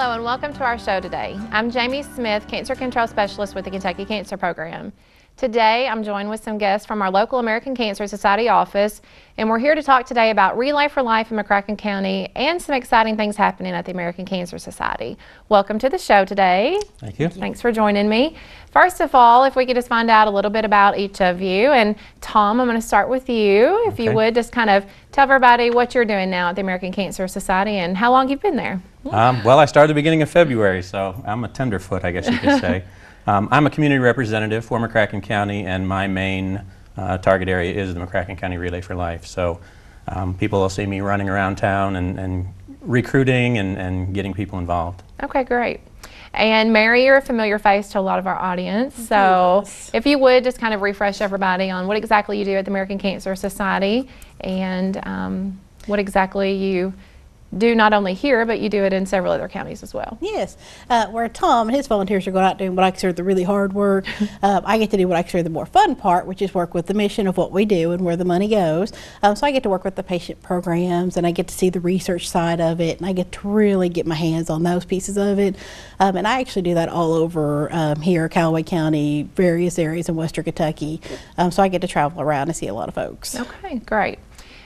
Hello and welcome to our show today. I'm Jamie Smith, Cancer Control Specialist with the Kentucky Cancer Program. Today I'm joined with some guests from our local American Cancer Society office, and we're here to talk today about Relay for Life in McCracken County and some exciting things happening at the American Cancer Society. Welcome to the show today. Thank you. Thanks for joining me. First of all, if we could just find out a little bit about each of you, and Tom, I'm going to start with you. If you would just kind of tell everybody what you're doing now at the American Cancer Society and how long you've been there. Well, I started at the beginning of February, so I'm a tenderfoot, I guess you could say. I'm a community representative for McCracken County, and my main target area is the McCracken County Relay for Life. So people will see me running around town and recruiting and getting people involved. Okay, great. And Mary, you're a familiar face to a lot of our audience, so if you would just kind of refresh everybody on what exactly you do at the American Cancer Society and what exactly you do not only here, but you do it in several other counties as well. Yes, where Tom and his volunteers are going out doing what I consider the really hard work, I get to do what I consider the more fun part, which is work with the mission of what we do and where the money goes. So I get to work with the patient programs, and I get to see the research side of it, and I get to really get my hands on those pieces of it. And I actually do that all over here, Callaway County, various areas in Western Kentucky. So I get to travel around and see a lot of folks. Okay, great.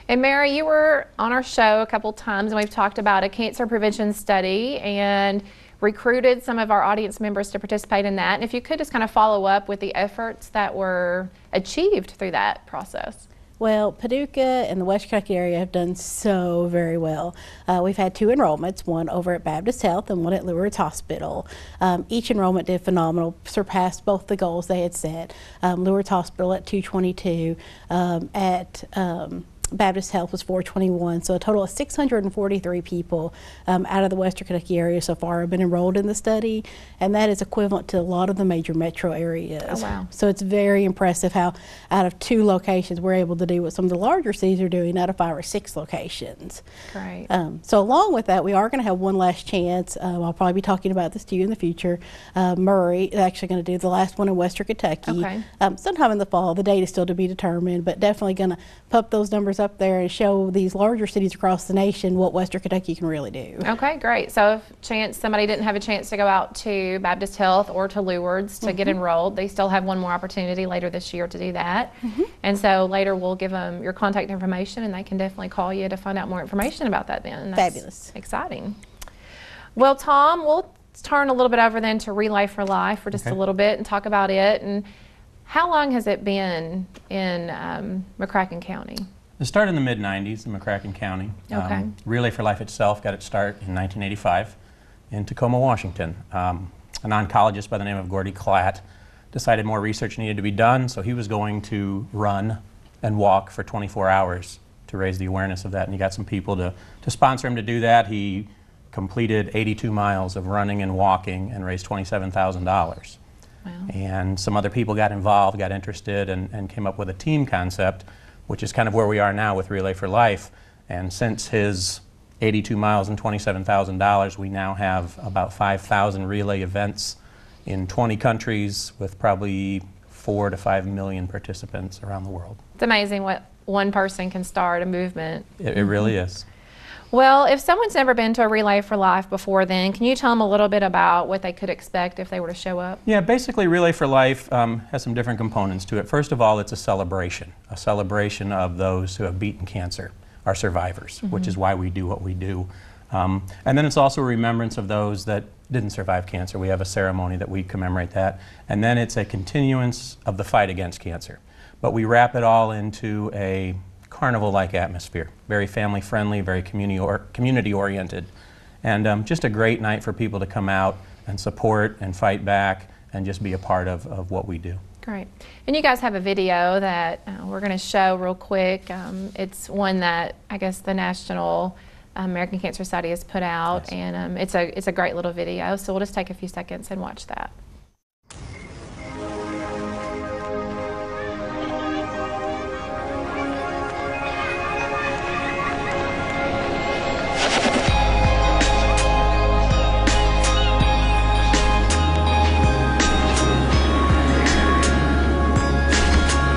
And Mary, you were on our show a couple times, and we've talked about a cancer prevention study and recruited some of our audience members to participate in that. And if you could just kind of follow up with the efforts that were achieved through that process. Well, Paducah and the West Kentucky area have done so very well. We've had 2 enrollments, one over at Baptist Health and one at Lourdes Hospital. Each enrollment did phenomenal, surpassed both the goals they had set. Lourdes Hospital at 222, at Baptist Health was 421, so a total of 643 people out of the Western Kentucky area so far have been enrolled in the study, and that is equivalent to a lot of the major metro areas. Oh, wow. So it's very impressive how out of 2 locations we're able to do what some of the larger cities are doing out of 5 or 6 locations. Great. So along with that, we are going to have one last chance. I'll probably be talking about this to you in the future. Murray is actually going to do the last one in Western Kentucky. Okay. Sometime in the fall. The date is still to be determined, but definitely going to pump those numbers up there and show these larger cities across the nation what Western Kentucky can really do. Okay, great. So if somebody didn't have a chance to go out to Baptist Health or to Lourdes to get enrolled, they still have one more opportunity later this year to do that. And so later we'll give them your contact information, and they can definitely call you to find out more information about that then. That's fabulous. Exciting. Well, Tom, we'll turn a little bit over then to Relay for Life for just a little bit and talk about it. And how long has it been in McCracken County? It started in the mid-90s in McCracken County. Okay. Relay for Life itself got its start in 1985 in Tacoma, Washington. An oncologist by the name of Gordy Klatt decided more research needed to be done, so he was going to run and walk for 24 hours to raise the awareness of that, and he got some people to sponsor him to do that. He completed 82 miles of running and walking and raised $27,000. Wow. And some other people got involved, got interested, and came up with a team concept, which is kind of where we are now with Relay for Life. And since his 82 miles and $27,000, we now have about 5,000 relay events in 20 countries with probably 4 to 5 million participants around the world. It's amazing what one person can start a movement. It really is. Well, if someone's never been to a Relay for Life before then, can you tell them a little bit about what they could expect if they were to show up? Yeah, basically Relay for Life has some different components to it. First of all, it's a celebration of those who have beaten cancer, our survivors, which is why we do what we do. And then it's also a remembrance of those that didn't survive cancer. We have a ceremony that we commemorate that. And then it's a continuance of the fight against cancer. But we wrap it all into a carnival-like atmosphere, very family-friendly, very community-oriented, and just a great night for people to come out and support and fight back and just be a part of what we do. Great. And you guys have a video that we're going to show real quick. It's one that I guess the National American Cancer Society has put out, and it's a great little video, so we'll just take a few seconds and watch that.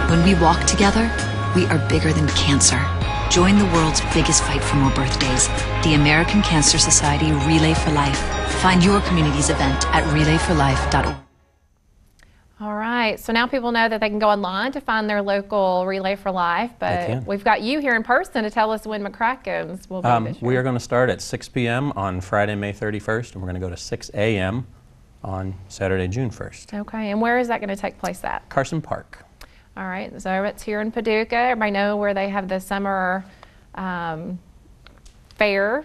When we walk together, we are bigger than cancer. Join the world's biggest fight for more birthdays, the American Cancer Society Relay for Life. Find your community's event at relayforlife.org. All right, so now people know that they can go online to find their local Relay for Life, but we've got you here in person to tell us when McCracken's will be this year. We are going to start at 6 p.m. on Friday, May 31st, and we're going to go to 6 a.m. on Saturday, June 1st. Okay, and where is that going to take place at? Carson Park. All right, so it's here in Paducah. Everybody know where they have the summer fair,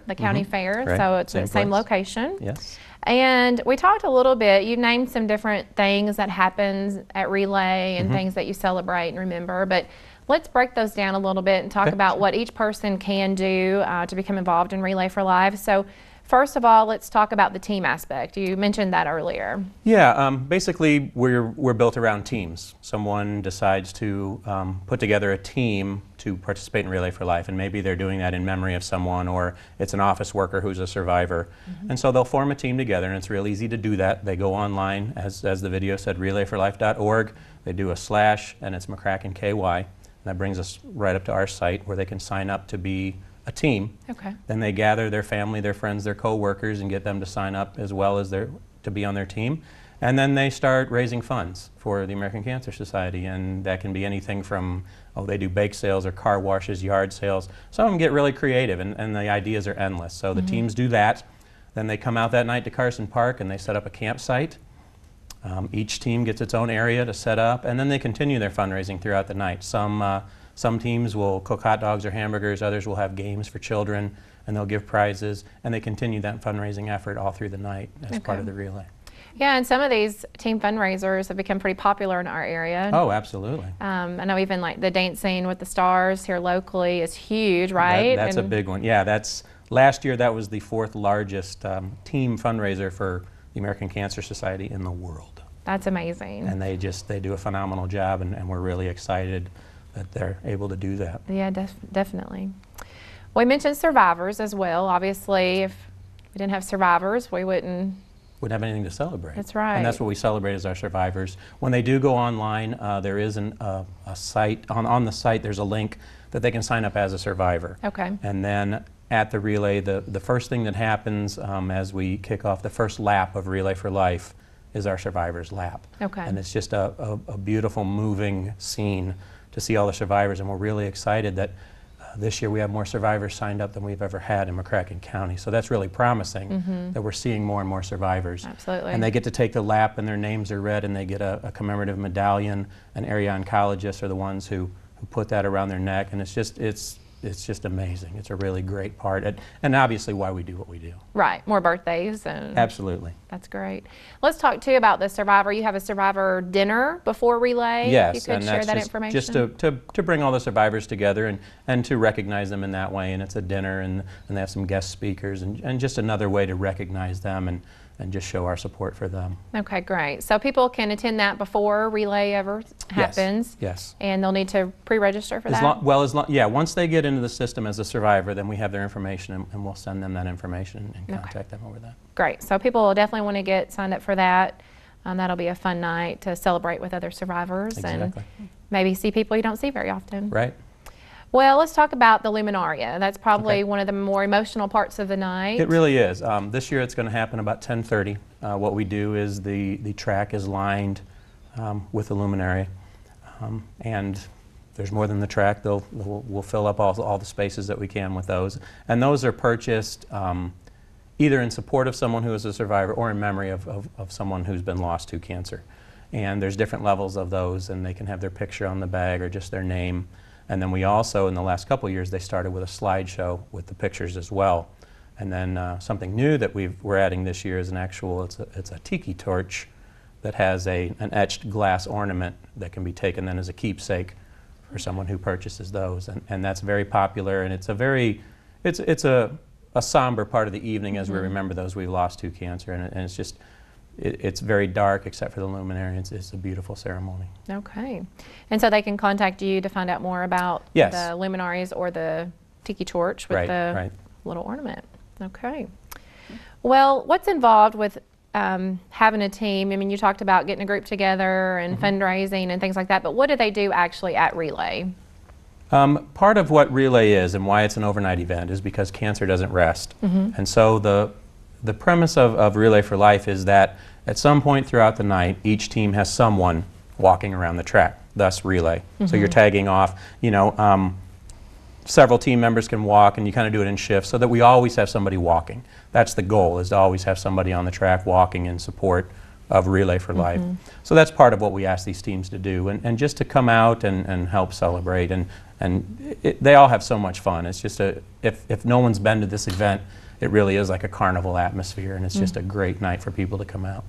the county fair, right. so it's the same location. Yes. And we talked a little bit, you named some different things that happens at Relay and things that you celebrate and remember, but let's break those down a little bit and talk about what each person can do to become involved in Relay for Life. So first of all, let's talk about the team aspect. You mentioned that earlier. Yeah, basically we're built around teams. Someone decides to put together a team to participate in Relay for Life, and maybe they're doing that in memory of someone, or it's an office worker who's a survivor. And so they'll form a team together, and it's real easy to do that. They go online, as the video said, relayforlife.org. They do a / and it's McCracken KY. And that brings us right up to our site where they can sign up to be a team. Okay. Then they gather their family, their friends, their co-workers, and get them to sign up as well as to be on their team. And then they start raising funds for the American Cancer Society, and that can be anything from, they do bake sales or car washes, yard sales. Some of them get really creative, and the ideas are endless. So the teams do that. Then they come out that night to Carson Park and they set up a campsite. Each team gets its own area to set up, and then they continue their fundraising throughout the night. Some teams will cook hot dogs or hamburgers, others will have games for children, and they'll give prizes, and they continue that fundraising effort all through the night as part of the relay. Yeah, and some of these team fundraisers have become pretty popular in our area. Oh, absolutely. I know even like the Dancing with the Stars here locally is huge, right? That's a big one. Yeah, last year that was the 4th largest team fundraiser for the American Cancer Society in the world. That's amazing. And they do a phenomenal job, and we're really excited that they're able to do that. Yeah, definitely. We mentioned survivors as well. Obviously, if we didn't have survivors, we wouldn't have anything to celebrate. That's right. And that's what we celebrate as our survivors. When they do go online, there is a site, on the site there's a link that they can sign up as a survivor. Okay. And then at the relay, the first thing that happens as we kick off the first lap of Relay for Life is our survivors lap. Okay. And it's just a beautiful, moving scene to see all the survivors, and we're really excited that this year we have more survivors signed up than we've ever had in McCracken County. So that's really promising that we're seeing more and more survivors. Absolutely. And they get to take the lap, and their names are read, and they get a commemorative medallion. And area oncologists are the ones who put that around their neck, and it's just amazing. It's a really great part, and obviously why we do what we do. Right, more birthdays. And absolutely. That's great. Let's talk too about the survivor. You have a survivor dinner before Relay. Yes, you could and share that's that information. Just to bring all the survivors together and to recognize them in that way. And it's a dinner, and they have some guest speakers, and just another way to recognize them and just show our support for them. Okay, great. So people can attend that before Relay ever happens. Yes. And they'll need to pre-register for that? Once they get into the system as a survivor, then we have their information, and we'll send them that information and contact them over that. Great. So people will definitely want to get signed up for that. That'll be a fun night to celebrate with other survivors and maybe see people you don't see very often. Right. Well, let's talk about the Luminaria. That's probably one of the more emotional parts of the night. It really is. This year it's going to happen about 10:30. What we do is the track is lined with the Luminaria, and there's more than the track. We'll fill up all the spaces that we can with those. And those are purchased either in support of someone who is a survivor or in memory of someone who's been lost to cancer. And there's different levels of those, and they can have their picture on the bag or just their name. And then we also, in the last couple of years, they started with a slideshow with the pictures as well. And then something new that we're adding this year is it's a tiki torch that has an etched glass ornament that can be taken then as a keepsake for someone who purchases those. And that's very popular, and it's a somber part of the evening as we remember those we lost to cancer, and it's just, it's very dark except for the luminary. It's a beautiful ceremony. Okay. And so they can contact you to find out more about the luminaries or the tiki torch with the little ornament. Okay. Well, what's involved with having a team? I mean, you talked about getting a group together and fundraising and things like that, but what do they do actually at Relay? Part of what Relay is and why it's an overnight event is because cancer doesn't rest. And so the premise of Relay for Life is that at some point throughout the night, each team has someone walking around the track, thus Relay. So you're tagging off, you know, several team members can walk, and you kind of do it in shifts so that we always have somebody walking. That's the goal, is to always have somebody on the track walking in support of Relay for Life. So that's part of what we ask these teams to do, and just to come out and help celebrate. And they all have so much fun. It's just if no one's been to this event, it really is like a carnival atmosphere, and it's just a great night for people to come out.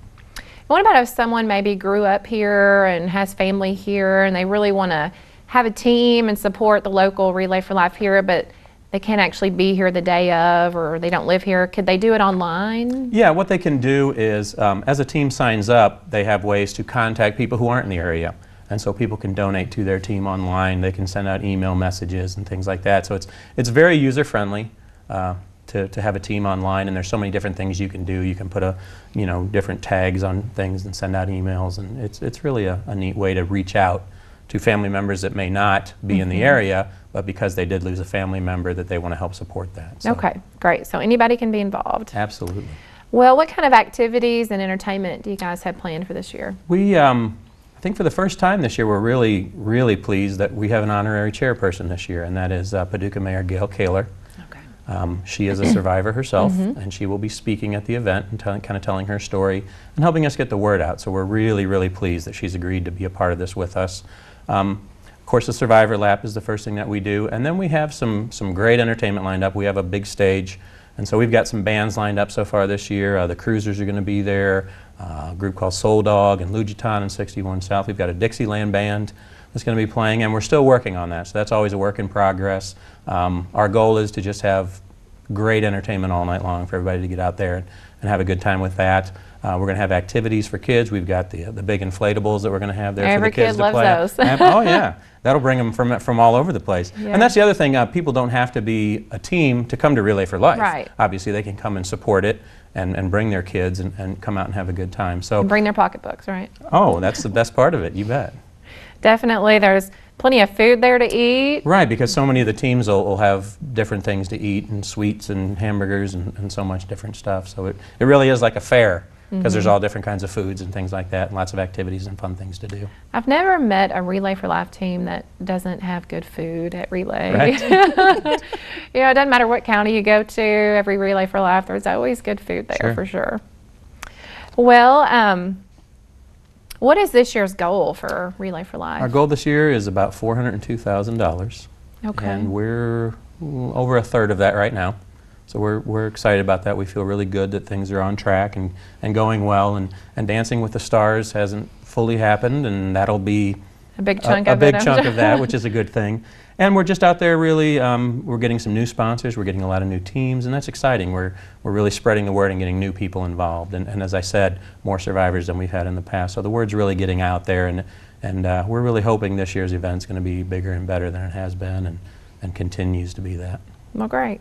What about if someone maybe grew up here and has family here and they really want to have a team and support the local Relay for Life here, but they can't actually be here the day of, or they don't live here? Could they do it online? Yeah, what they can do is, as a team signs up, they have ways to contact people who aren't in the area. And so people can donate to their team online. They can send out email messages and things like that. So it's very user-friendly to have a team online, and there's so many different things you can do. You can put different tags on things and send out emails, and it's really a neat way to reach out to family members that may not be in the area, but because they did lose a family member, that they want to help support that. So. Okay, great. So anybody can be involved. Absolutely. Well, what kind of activities and entertainment do you guys have planned for this year? We, I think for the first time this year, we're really, really pleased that we have an honorary chairperson this year, and that is Paducah Mayor Gail Kaler. She is a survivor herself, and she will be speaking at the event and kind of telling her story and helping us get the word out. So we're really, really pleased that she's agreed to be a part of this with us. Of course, the Survivor Lap is the first thing that we do, and then we have some great entertainment lined up. We have a big stage, and so we've got some bands lined up so far this year. The Cruisers are going to be there, a group called Soul Dog and Lujitan and 61 South. We've got a Dixieland band that's going to be playing, and we're still working on that, so that's always a work in progress. Our goal is to just have great entertainment all night long for everybody to get out there and have a good time with that. We're going to have activities for kids. We've got the big inflatables that we're going to have there for the kids to play. Every kid loves those. Oh yeah, that'll bring them from all over the place. Yeah. And that's the other thing, people don't have to be a team to come to Relay for Life. Right. Obviously they can come and support it and bring their kids and come out and have a good time. So and bring their pocketbooks, right? Oh, that's the best part of it, you bet. Definitely, there's plenty of food there to eat. Right, because so many of the teams will have different things to eat, and sweets and hamburgers and so much different stuff. So it really is like a fair, because there's all different kinds of foods and things like that, and lots of activities and fun things to do. I've never met a Relay for Life team that doesn't have good food at Relay. Right. You know, it doesn't matter what county you go to, every Relay for Life, there's always good food there. Sure. For sure. Well, what is this year's goal for Relay for Life? Our goal this year is about $402,000. Okay. And we're over a third of that right now. So we're excited about that. We feel really good that things are on track and going well. And Dancing with the Stars hasn't fully happened, and that'll be a big chunk of that, which is a good thing. And we're just out there really, we're getting some new sponsors, we're getting a lot of new teams, and that's exciting. We're really spreading the word and getting new people involved. And as I said, more survivors than we've had in the past. So the word's really getting out there, and we're really hoping this year's event's going to be bigger and better than it has been and continues to be that. Well, great.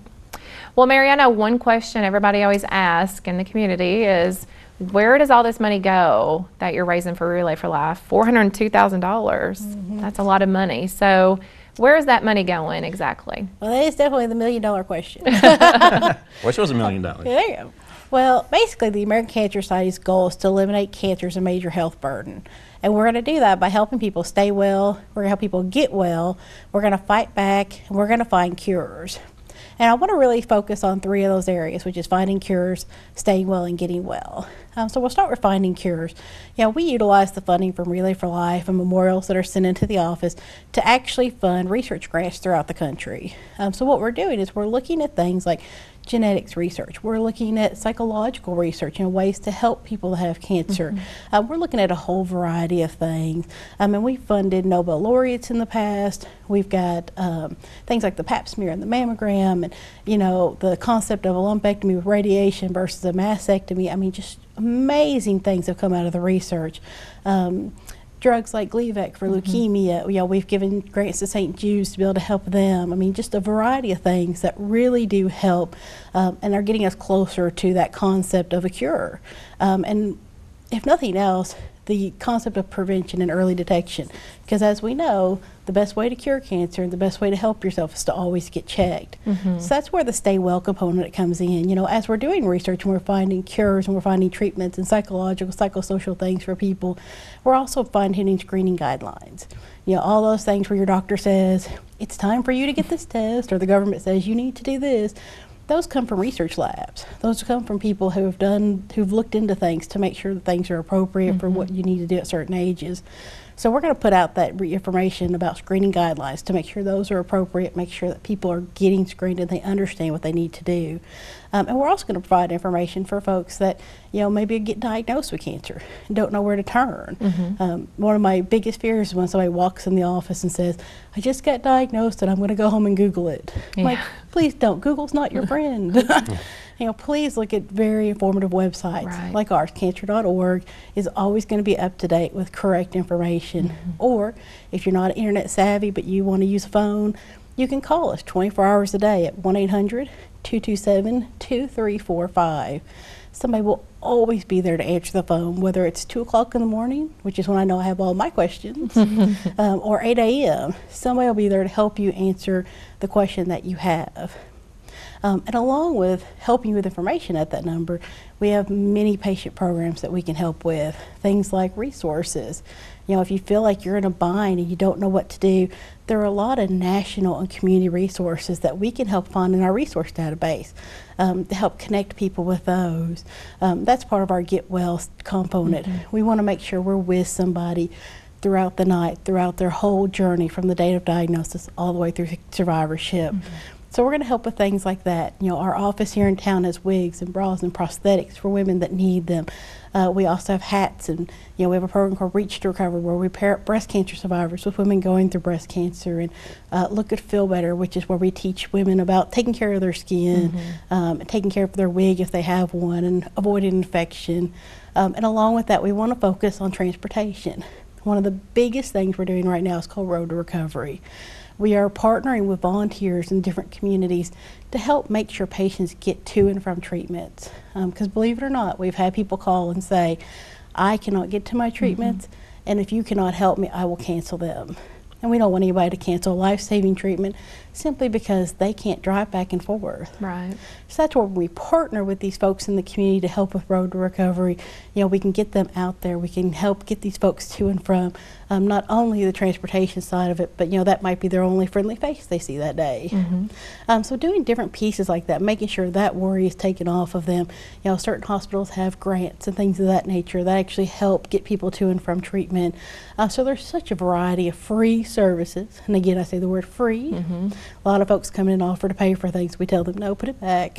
Well, Mary, I know one question everybody always asks in the community is, where does all this money go that you're raising for Relay for Life? $402,000. That's a lot of money. So where is that money going exactly? Well, that is definitely the million-dollar question. Wish it was $1 million. There you go. Well, basically, the American Cancer Society's goal is to eliminate cancer as a major health burden. And we're going to do that by helping people stay well, we're going to help people get well, we're going to fight back, and we're going to find cures. And I want to really focus on 3 of those areas, which is finding cures, staying well, and getting well. So we'll start with finding cures. You know, we utilize the funding from Relay for Life and memorials that are sent into the office to actually fund research grants throughout the country. So what we're doing is we're looking at things like genetics research. We're looking at psychological research and ways to help people that have cancer. We're looking at a whole variety of things. And we've funded Nobel laureates in the past. We've got things like the pap smear and the mammogram, and you know, the concept of a lumpectomy with radiation versus a mastectomy. I mean, just amazing things have come out of the research. Drugs like Gleevec for leukemia, you know, we've given grants to St. Jude's to be able to help them. I mean, just a variety of things that really do help and are getting us closer to that concept of a cure. And if nothing else, the concept of prevention and early detection. Because as we know, the best way to cure cancer and the best way to help yourself is to always get checked. So that's where the stay well component comes in. You know, as we're doing research and we're finding cures and we're finding treatments and psychological, psychosocial things for people, we're also fine-tuning screening guidelines. You know, all those things where your doctor says, it's time for you to get this test, or the government says you need to do this. Those come from research labs. Those come from people who've looked into things to make sure that things are appropriate for what you need to do at certain ages. So we're going to put out that information about screening guidelines to make sure those are appropriate, make sure that people are getting screened and they understand what they need to do. And we're also going to provide information for folks that, you know, maybe get diagnosed with cancer and don't know where to turn. One of my biggest fears is when somebody walks in the office and says, I just got diagnosed and I'm going to go home and Google it. Like, please don't. Google's not your friend. You know, please look at very informative websites like ours. Cancer.org is always going to be up to date with correct information. Or if you're not internet savvy but you want to use a phone, you can call us 24 hours a day at 1-800-227-2345. Somebody will always be there to answer the phone, whether it's 2 o'clock in the morning, which is when I know I have all my questions, or 8 a.m. Somebody will be there to help you answer the question that you have. And along with helping you with information at that number, we have many patient programs that we can help with. Things like resources. You know, if you feel like you're in a bind and you don't know what to do, there are a lot of national and community resources that we can help find in our resource database to help connect people with those. That's part of our Get Well component. We want to make sure we're with somebody throughout the night, throughout their whole journey from the date of diagnosis all the way through survivorship. So we're going to help with things like that. You know, our office here in town has wigs and bras and prosthetics for women that need them. We also have hats, and you know, we have a program called Reach to Recover where we pair up breast cancer survivors with women going through breast cancer, and Look Good Feel Better, which is where we teach women about taking care of their skin, taking care of their wig if they have one, and avoiding infection. And along with that, we want to focus on transportation. One of the biggest things we're doing right now is called Road to Recovery. We are partnering with volunteers in different communities to help make sure patients get to and from treatments. Because believe it or not, we've had people call and say, I cannot get to my treatments, and if you cannot help me, I will cancel them. And we don't want anybody to cancel a life-saving treatment simply because they can't drive back and forth. Right. So that's where we partner with these folks in the community to help with Road to Recovery. You know, we can get them out there. We can help get these folks to and from not only the transportation side of it, but you know, that might be their only friendly face they see that day. So doing different pieces like that, making sure that worry is taken off of them. You know, certain hospitals have grants and things of that nature that actually help get people to and from treatment. So there's such a variety of free services, and again I say the word free. A lot of folks come in and offer to pay for things. We tell them no, put it back.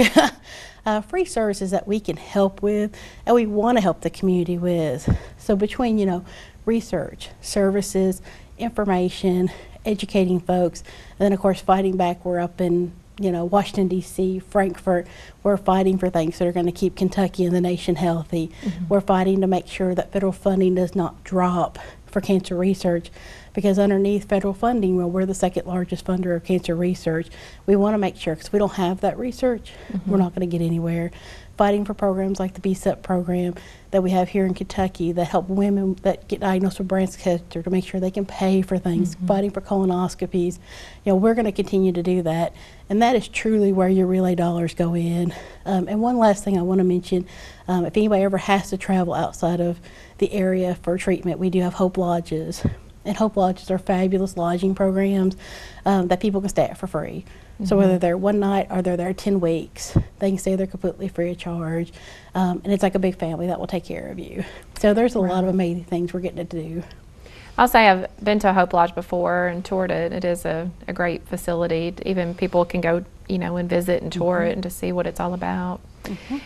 Free services that we can help with and we want to help the community with. So between, you know, research, services, information, educating folks, and then of course fighting back, we're up in, you know, Washington D.C., Frankfurt. We're fighting for things that are going to keep Kentucky and the nation healthy. We're fighting to make sure that federal funding does not drop for cancer research, because underneath federal funding, well, we're the second largest funder of cancer research. We want to make sure, because we don't have that research, we're not going to get anywhere. Fighting for programs like the BSEP program that we have here in Kentucky that help women that get diagnosed with breast cancer to make sure they can pay for things. Fighting for colonoscopies. You know, we're going to continue to do that, and that is truly where your Relay dollars go in. And one last thing I want to mention, if anybody ever has to travel outside of the area for treatment, we do have Hope Lodges. And Hope Lodges are fabulous lodging programs that people can stay at for free. So whether they're one night or they're there 10 weeks, they can stay there completely free of charge. And it's like a big family that will take care of you. So there's a lot of amazing things we're getting to do. I'll say I've been to a Hope Lodge before and toured it. It is a great facility. Even people can go, you know, and visit and tour it and to see what it's all about.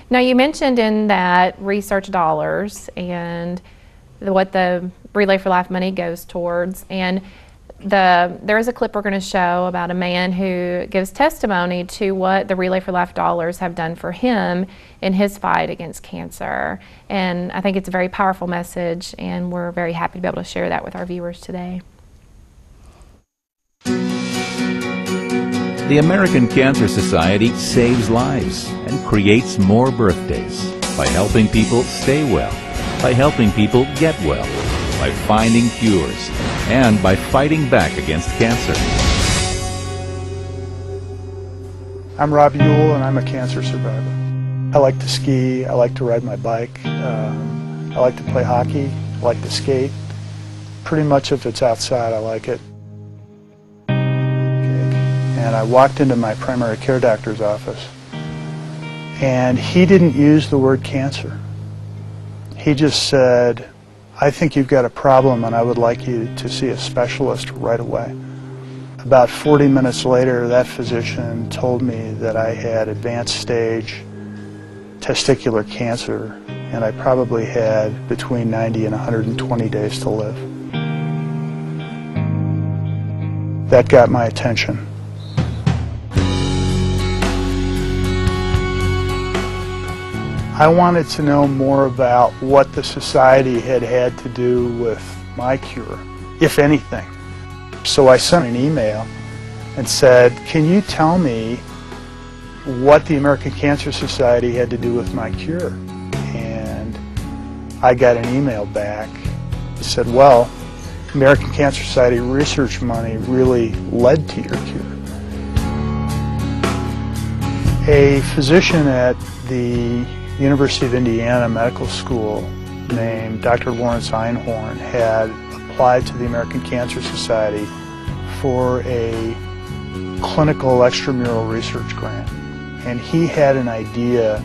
Now you mentioned in that research dollars and what the Relay for Life money goes towards, and there is a clip we're going to show about a man who gives testimony to what the Relay for Life dollars have done for him in his fight against cancer. And I think it's a very powerful message, and we're very happy to be able to share that with our viewers today. The American Cancer Society saves lives and creates more birthdays by helping people stay well, by helping people get well, by finding cures, and by fighting back against cancer. I'm Rob Ewell, and I'm a cancer survivor. I like to ski, I like to ride my bike, I like to play hockey, I like to skate. Pretty much if it's outside, I like it. And I walked into my primary care doctor's office, and he didn't use the word cancer. He just said, I think you've got a problem and I would like you to see a specialist right away. About 40 minutes later, that physician told me that I had advanced stage testicular cancer, and I probably had between 90 and 120 days to live. That got my attention. I wanted to know more about what the society had to do with my cure, if anything. So I sent an email and said, can you tell me what the American Cancer Society had to do with my cure? And I got an email back. It said, well, American Cancer Society research money really led to your cure. A physician at the University of Indiana Medical School named Dr. Lawrence Einhorn had applied to the American Cancer Society for a clinical extramural research grant. And he had an idea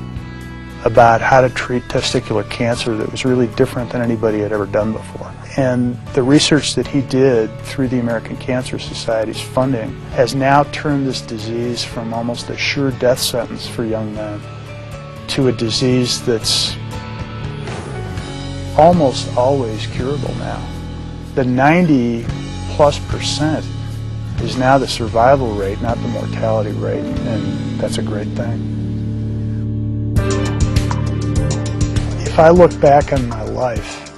about how to treat testicular cancer that was really different than anybody had ever done before. And the research that he did through the American Cancer Society's funding has now turned this disease from almost a sure death sentence for young men to a disease that's almost always curable now. The 90+% is now the survival rate, not the mortality rate, and that's a great thing. If I look back on my life,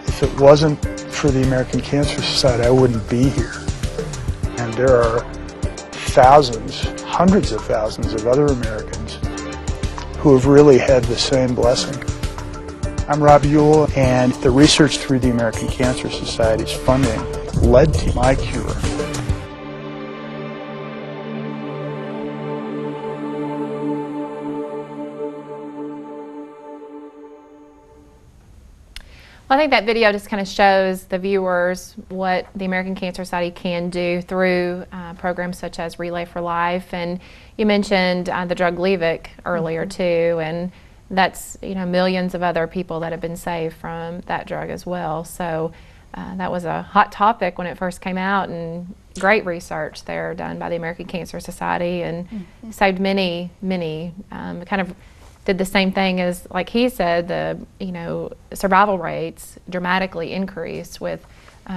if it wasn't for the American Cancer Society, I wouldn't be here. And there are thousands, hundreds of thousands of other Americans who have really had the same blessing. I'm Rob Ewell, and the research through the American Cancer Society's funding led to my cure. Well, I think that video just kind of shows the viewers what the American Cancer Society can do through programs such as Relay for Life. And you mentioned the drug Levick earlier too, and that's, you know, millions of other people that have been saved from that drug as well. So that was a hot topic when it first came out, and great research there done by the American Cancer Society, and saved many, many. Kind of did the same thing as, like he said, the survival rates dramatically increase with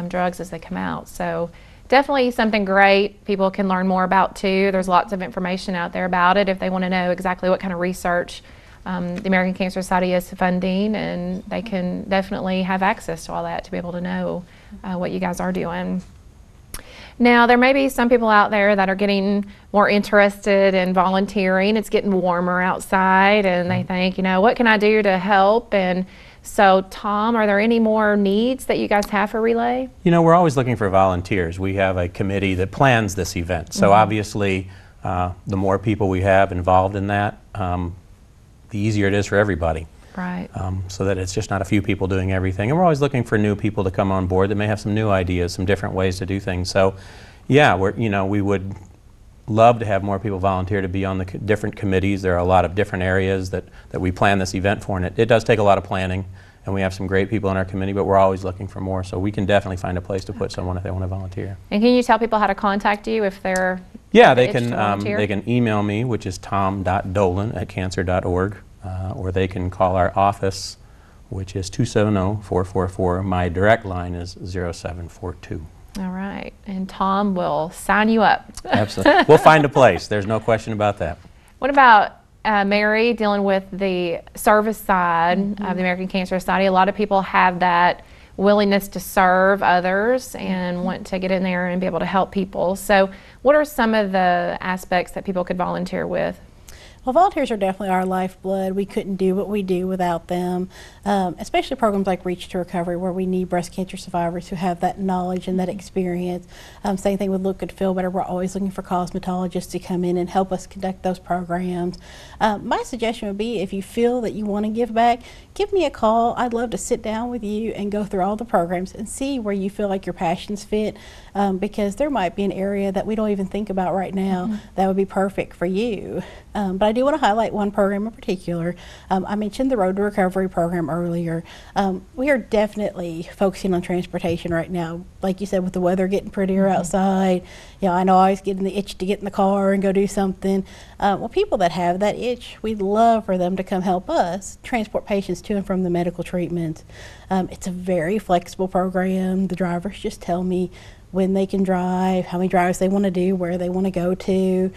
drugs as they come out. So definitely something great people can learn more about too. There's lots of information out there about it if they want to know exactly what kind of research the American Cancer Society is funding, and they can definitely have access to all that to be able to know what you guys are doing. Now, there may be some people out there that are getting more interested in volunteering. It's getting warmer outside, and they think, what can I do to help? And so, Tom, are there any more needs that you guys have for Relay? We're always looking for volunteers. We have a committee that plans this event. So obviously, the more people we have involved in that, the easier it is for everybody. Right. So that it's just not a few people doing everything. And we're always looking for new people to come on board that may have some new ideas, some different ways to do things. So, yeah, we would love to have more people volunteer to be on the different committees. There are a lot of different areas that we plan this event for, and it does take a lot of planning. And we have some great people on our committee, but we're always looking for more. So we can definitely find a place to put someone if they want to volunteer. And can you tell people how to contact you if they're they can email me, which is tom.dolan@cancer.org. Or they can call our office, which is 270-444. My direct line is 0742. All right. And Tom will sign you up. Absolutely. We'll find a place. There's no question about that. What about Mary, dealing with the service side of the American Cancer Society? A lot of people have that willingness to serve others and want to get in there and be able to help people. So what are some of the aspects that people could volunteer with? Well, volunteers are definitely our lifeblood. We couldn't do what we do without them, especially programs like Reach to Recovery, where we need breast cancer survivors who have that knowledge and that experience. Same thing with Look Good, Feel Better. We're always looking for cosmetologists to come in and help us conduct those programs. My suggestion would be, if you feel that you want to give back, give me a call. I'd love to sit down with you and go through all the programs and see where you feel like your passions fit, because there might be an area that we don't even think about right now that would be perfect for you. But I do want to highlight one program in particular. I mentioned the Road to Recovery program earlier. We are definitely focusing on transportation right now. Like you said, with the weather getting prettier outside, I know I always getting the itch to get in the car and go do something. Well, people that have that itch, we'd love for them to come help us transport patients to and from the medical treatment. It's a very flexible program. The drivers just tell me when they can drive, how many drives they want to do, where they want to go to.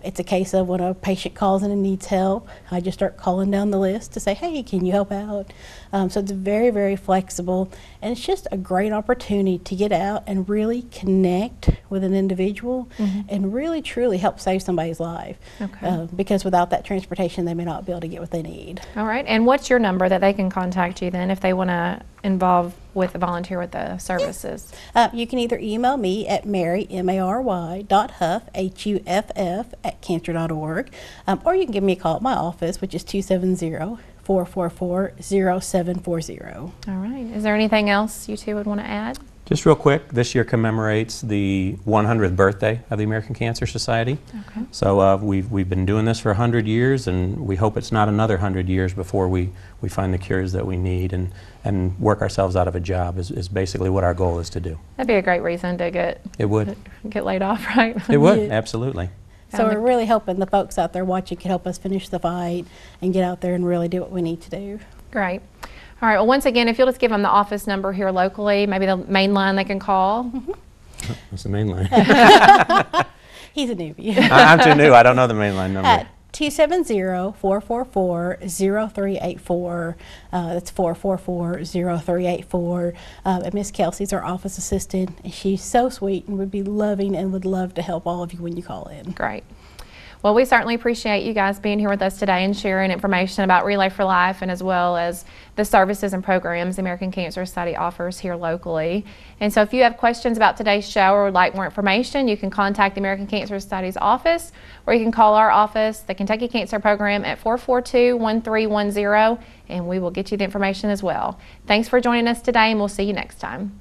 It's a case of when a patient calls in and needs help, I just start calling down the list to say, hey, can you help out? So it's very, very flexible, and it's just a great opportunity to get out and really connect with an individual and really, truly help save somebody's life. Okay. Because without that transportation, they may not be able to get what they need. All right. And what's your number that they can contact you then if they want to volunteer with the services? You can either email me at Mary, Mary.Huff, Huff, @cancer.org, or you can give me a call at my office, which is 270-444-0740. All right. Is there anything else you two would want to add? Just real quick, this year commemorates the 100th birthday of the American Cancer Society. Okay. So we've been doing this for 100 years, and we hope it's not another 100 years before we find the cures that we need and work ourselves out of a job is basically what our goal is to do. That'd be a great reason to get laid off, right? It would, Yeah. absolutely. So we're really hoping the folks out there watching can help us finish the fight and get out there and really do what we need to do. Great. All right. Well, once again, if you'll just give them the office number here locally, maybe the main line they can call. What's the main line? He's a newbie. I'm too new. I don't know the main line number. 270-444-0384. That's 444-0384. And Miss Kelsey's our office assistant, and she's so sweet and would be loving and would love to help all of you when you call in. Great. Well, we certainly appreciate you guys being here with us today and sharing information about Relay for Life, and as well as the services and programs the American Cancer Society offers here locally. And so if you have questions about today's show or would like more information, you can contact the American Cancer Society's office, or you can call our office, the Kentucky Cancer Program, at 442-1310, and we will get you the information as well. Thanks for joining us today, and we'll see you next time.